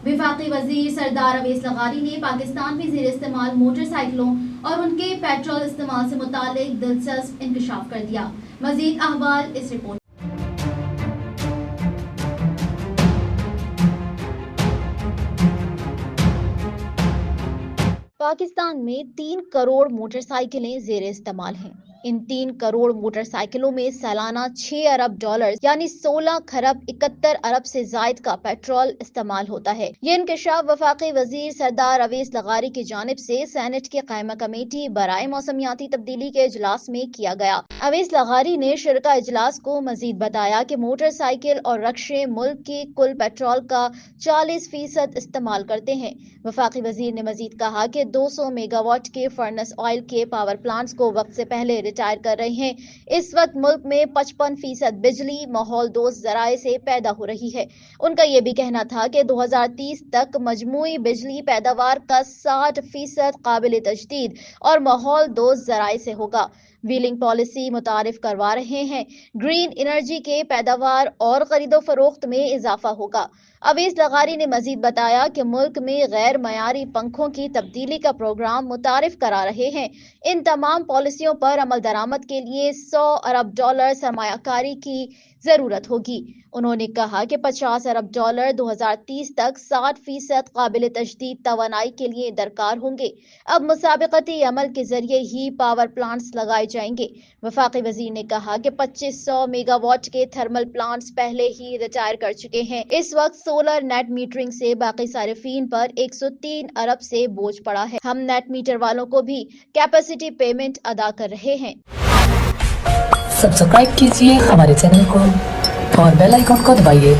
وفاقی وزیر سردار اویس لغاری نے پاکستان میں زیر استعمال موٹر سائیکلوں اور ان کے پیٹرول استعمال سے متعلق دلچسپ انکشاف کر دیا۔ مزید احوال اس رپورٹ۔ پاکستان میں 3 کروڑ موٹر سائیکلیں زیر استعمال ہیں۔ ان 3 کروڑ موٹر سائیکلوں میں سالانہ 6 ارب ڈالر یعنی 16 خرب 71 ارب سے زائد کا پیٹرول استعمال ہوتا ہے۔ یہ انکشاف وفاقی وزیر سردار اویس لغاری کی جانب سے سینٹ کی قائمہ کمیٹی برائے موسمیاتی تبدیلی کے اجلاس میں کیا گیا۔ اویس لغاری نے شرکا اجلاس کو مزید بتایا کہ موٹر سائیکل اور رکشے ملک کی کل پیٹرول کا 40% استعمال کرتے ہیں۔ وفاقی وزیر نے مزید کہا کہ 200 میگا واٹ کے فرنس آئل کے پاور پلانٹس کو وقت سے پہلے ریٹائر کر رہے ہیں۔ اس وقت ملک میں 55% بجلی ماحول دوست ذرائع سے پیدا ہو رہی ہے۔ ان کا یہ بھی کہنا تھا کہ 2030 تک مجموعی بجلی پیداوار کا 60% قابل تجدید اور ماحول دوست ذرائع سے ہوگا۔ ویلنگ پالیسی متعارف کروا رہے ہیں۔ گرین انرجی کے پیداوار اور خرید و فروخت میں اضافہ ہوگا۔ اویس لغاری نے مزید بتایا کہ ملک میں غیر معیاری پنکھوں کی تبدیلی کا پروگرام متعارف کرا رہے ہیں۔ ان تمام پالیسیوں پر عمل درآمد کے لیے 100 ارب ڈالر سرمایہ کاری کی ضرورت ہوگی۔ انہوں نے کہا کہ 50 ارب ڈالر 2030 تک 60% قابل تجدید توانائی کے لیے درکار ہوں گے۔ اب مسابقتی عمل کے ذریعے ہی پاور پلانٹس لگائے جائیں گے۔ وفاقی وزیر نے کہا کہ 2500 میگا واٹ کے تھرمل پلانٹس پہلے ہی ریٹائر کر چکے ہیں۔ اس وقت سولر نیٹ میٹرنگ سے باقی صارفین پر 103 ارب سے بوجھ پڑا ہے۔ ہم نیٹ میٹر والوں کو بھی کیپیسٹی پیمنٹ ادا کر رہے ہیں۔ سبسکرائب کیجئے ہمارے چینل کو اور بیل آئیکن کو دبائیے۔